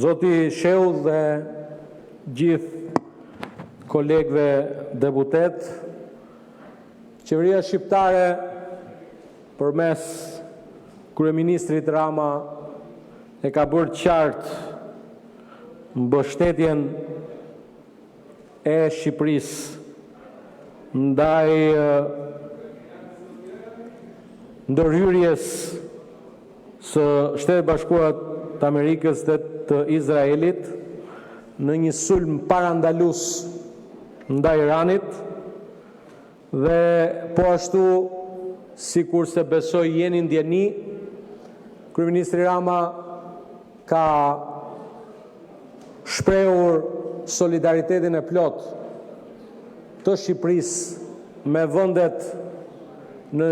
Zoti Sheu dhe gjithë kolegëve deputet, qeveria shqiptare përmes kryeministrit Rama e ka bërë qartë mbështetjen e Shqipërisë ndaj ndërhyrjes së Shtetet Bashkuara të Amerikës dhe të Izraelit në një sulm parandalus ndaj Iranit dhe po ashtu sikur se besoj jeni ndjeni, kryeministri Rama ka shprehur solidaritetin e plot të Shqipërisë me vendet në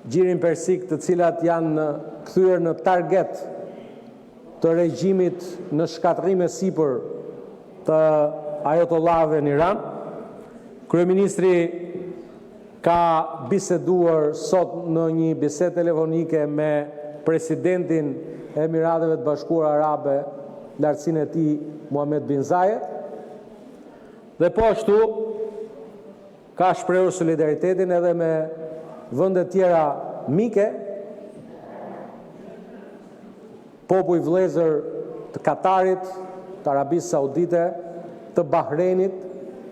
Gjirin Persik, të cilat janë kthyer në target të regjimit në shkatërrim e sipër të ajatollahëve në Iran. Kryeministri ka biseduar sot në një bisedë telefonike me presidentin e Emirateve të Bashkuara Arabe, lartësinë e tij Mohammed bin Zayed, dhe po ashtu ka shprehur solidaritetin edhe me vende tjera mike, popull vëllezër të Katarit, të Arabisë Saudite, të Bahreinit,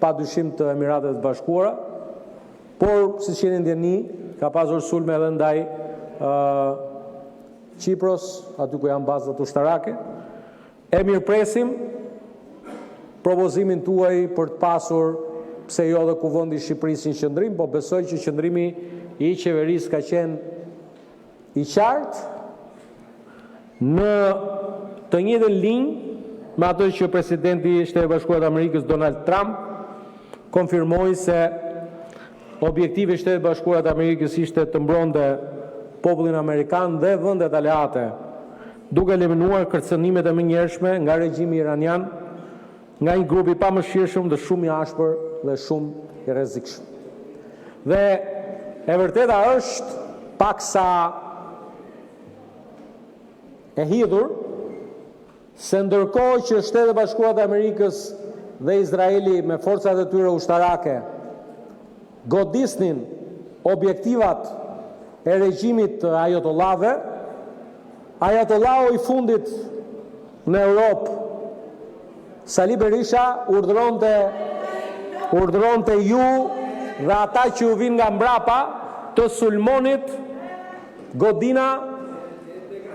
padyshim të Emirateve të Bashkuara, por siç jeni ndjeni, ka pasur sulme edhe ndaj Qipros, aty ku janë bazat ushtarake. E mirëpresim propozimin tuaj për të pasur, pse jo dhe kuvendi i Shqipërisë në qendrim, po besoj që qendrimi i qeverisë ka qenë i qartë në të njëjtën linjë me ato që presidenti i Shtetit Bashkuar të Amerikës Donald Trump konfirmoi se objektivi i Shtetit Bashkuar të Amerikës ishte të mbronte popullin amerikan dhe vendet aleate, duke eliminuar kërcënimet e menjëhershme nga regjimi iranian, nga një grup i pamëshirshëm dhe shumë i ashpër dhe shumë i rrezikshëm. Dhe e vërteta është paksa e hidhur se ndërkohë që Shtetet Bashkuara të Amerikës dhe Izraeli me forcat e tyre ushtarake godisnin objektivat e regjimit të ajatollahëve, ajatollahu i fundit në Europë, Sali Berisha, urdhëronte ju dhe ata që u vinë nga mbrapa të sulmonit godina.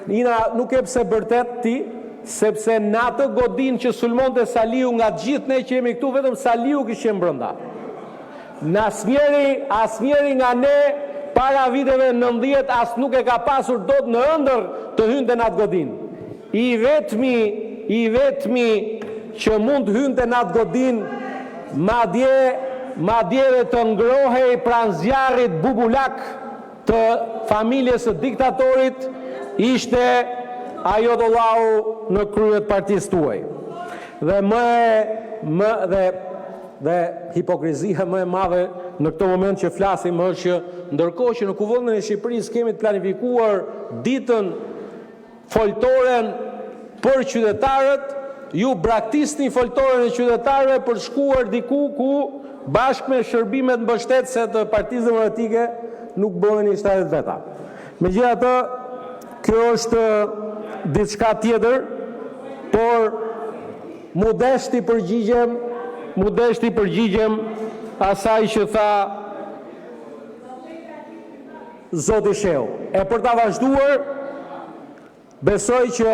Ina nuk e pse bërtet ti, sepse në atë godin që sulmonte Saliu nga gjithë ne që jemi këtu, vetëm Saliu kishte brenda. Në asnjëri nga ne para viteve 90 as nuk e ka pasur dot në ëndër të hynte në atë godin. I vetmi që mund hynte në atë godin, madje dhe të ngrohej pranë zjarrit bubulak të familjes së diktatorit, ishte ajatollahu në kryet partisë tuaj. Dhe hipokrizia më e madhe në këtë moment që flasim është që ndërkohë që në kuvendin e Shqipërisë kemi të planifikuar ditën foltoren për qytetarët, ju braktisni foltoren e qytetarëve për shkuar diku ku bashkë me shërbimet mbështetëse të Partisë Demokratike nuk bëheni shtetet veta. Megjithatë, kjo është diçka tjetër, por modesti përgjigjem asaj që tha Zoti Sheu. E për ta vazhduar, besoj që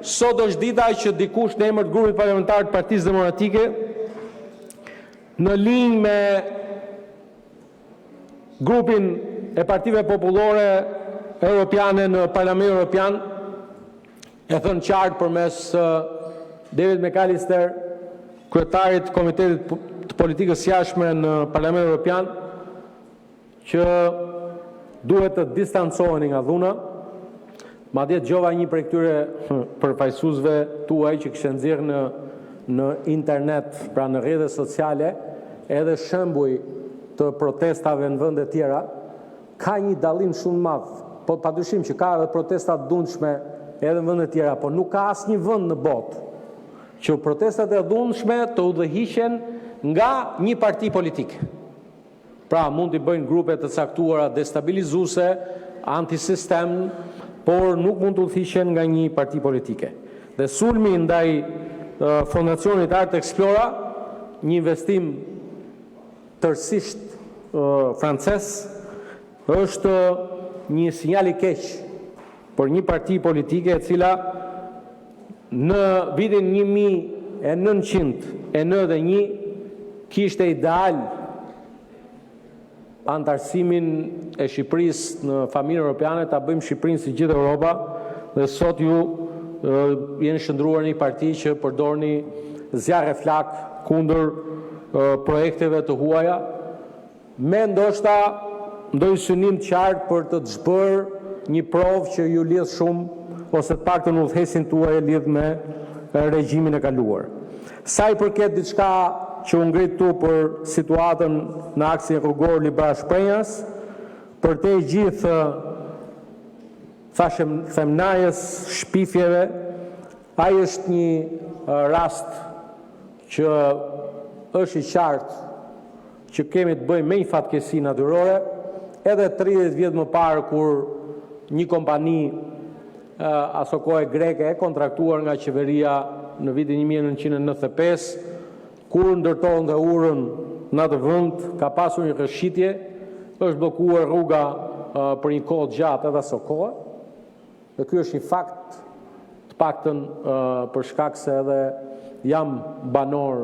sot është dita që dikush në emër të grupit parlamentar të Partisë Demokratike, në linjë me grupin e partive popullore europiane në Parlamentin Evropian, e thënë qartë përmes David McAllister, kryetarit Komitetit të Politikës Jashtme në Parlamentin Evropian, që duhet të distancoheni nga dhuna. Madje dëgjova një prej këtyre përfaqësuesve tuaj që kishin nxjerrë në internet, pra në rrjetet sociale, edhe shembuj të protestave në vende tjera, ka një dallim shumë madh. Po padyshim që ka edhe protesta të dundshme edhe në vende tjera, por nuk ka asnjë vend në botë që protestat e dhunshme të udhëhiqen nga një parti politike. Pra mund t'i bëjnë grupe të caktuara destabilizuese, antisistem, por nuk mund të udhëhiqen nga një parti politike. Dhe sulmi ndaj fondacionit Art Explora, një investim tërësisht francez, është një sinjal i keq për një parti politike e cila në vitin 1991 kishte ideal antarësimin e Shqipërisë në familjen europiane, ta bëjmë Shqipërinë si gjithë Europa, dhe sot ju jeni shndruar një parti që përdorni zjarre flak kundër projekteve të huaja, me ndoshta ndonjë synim të qartë për të zbërë një provë që ju lidh shumë, ose të paktën udhëhesin tuaj lidh me regjimin e kaluar. Sa i përket diçka që u ngrit tu për situatën në aksin rrugor Libra Shprenjas, për te gjithë themnajës shpifjeve, ai është një rast që është i qartë që kemi të bëjmë me një fatkesi natyrore, edhe 30 vjet më parë kur një kompani aso kohë greke e kontraktuar nga qeveria në vitin 1995, kur ndërtohen dhe urën në atë vend, ka pasur një rrëshqitje, është bllokuar rruga për një kohë gjatë edhe aso kohë, dhe ky është një fakt të paktën për shkak se edhe jam banor,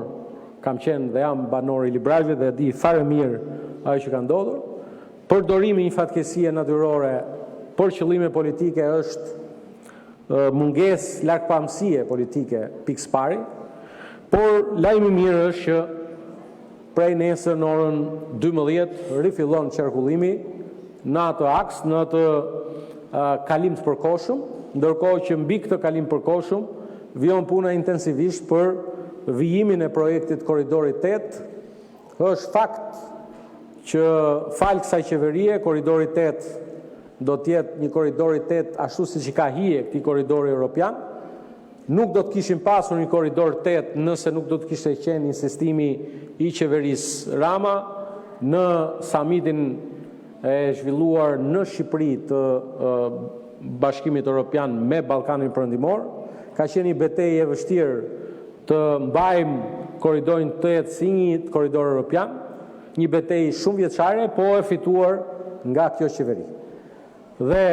kam qenë dhe jam banor i librajve dhe di fare mirë ajo që ka ndodhur. Përdorimi një fatkesie natyrore për qëllime politike është mungesë largpamësie politike pikë pari, por lajmi mirë është që prej nesër në orën 12 rifillon qarkullimi në atë aks, në atë kalim të përkohshëm, ndërkohë që mbi këtë kalim përkohshëm vijon puna intensivisht për vijimin e projektit Korridori 8. Është fakt që falë kësaj qeverie, Korridori 8 do të jetë një Korridori 8 ashtu siç i ka hije këtij korridori europian. Nuk do të kishim pasur një Korridor 8 nëse nuk do të kishte qenë insistimi i qeverisë Rama në samitin e zhvilluar në Shqipëri të Bashkimit Evropian me Ballkanin Perëndimor. Ka qenë një betejë e vështirë të mbajmë Korridorin 8 si një korridor europian, një betejë shumë vjeçare, po e fituar nga kjo qeveri. Dhe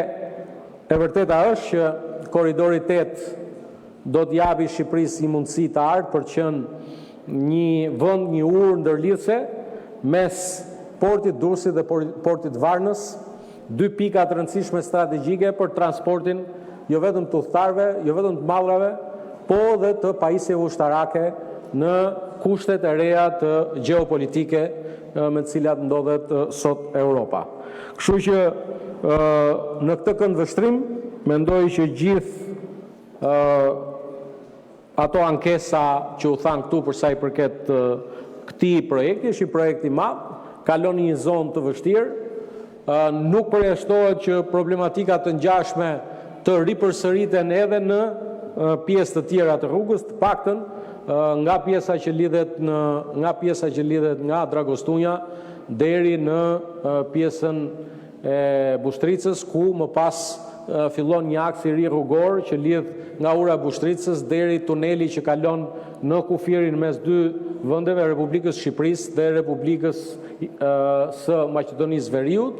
e vërteta është që Korridori 8 do të japi Shqipërisë një mundësi të ardhë për të qenë një vend, një urë ndërlidhse mes portit Durrësit dhe portit Varnës, dy pika të rëndësishme strategjike për transportin jo vetëm të udhëtarëve, jo vetëm të mallrave, po dhe të pajisjeve ushtarake në kushtet e reja të gjeopolitike me të cilat ndodhet sot Europa. Kështu që në këtë këndvështrim mendoj që gjithë ato ankesa që u thanë këtu për sa i përket këtij projekti, është një projekt i madh, kalon një zonë të vështirë, nuk përjashtohet që problematika të ngjashme të ripërsëriten edhe në pjesë të tjera të rrugës, të paktën nga pjesa që lidhet nga Dragostunja deri në pjesën e Bushtricës, ku më pas fillon një aks i ri rrugor që lidh nga ura Bushtricës deri tuneli që kalon në kufirin mes dy vendeve, Republikës Shqipërisë dhe Republikës së Maqedonisë Veriut,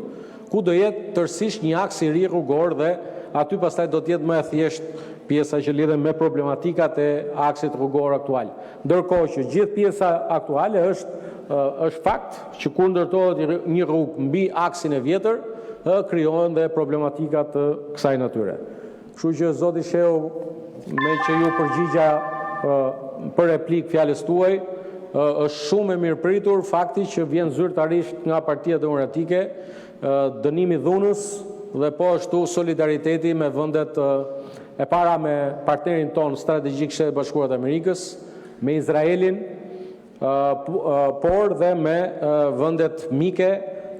ku do jetë tërësisht një aks i ri rrugor dhe aty pastaj do të jetë më e thjeshtë pjesa që lidhen me problematikat e aksit rrugor aktual. Ndërkohë që gjithë pjesa aktuale është fakt që kur ndërtohet një rrugë mbi aksin e vjetër, krijohen dhe problematika të kësaj natyre. Kështu që zoti Sheu, me që ju përgjigja për replik fjalës tuaj, është shumë e mirëpritur fakti që vjen zyrtarisht nga Partia Demokratike dënimi dhunës dhe po ashtu solidariteti me vendet e para me partnerin ton strategjik Shtetet Bashkuara të Amerikës, me Izraelin, por dhe me vendet mike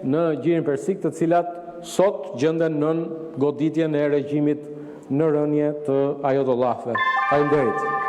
në Gjirin Persik, të cilat sot gjenden nën goditjen e regjimit në rënje të ajodollahëve. Faleminderit.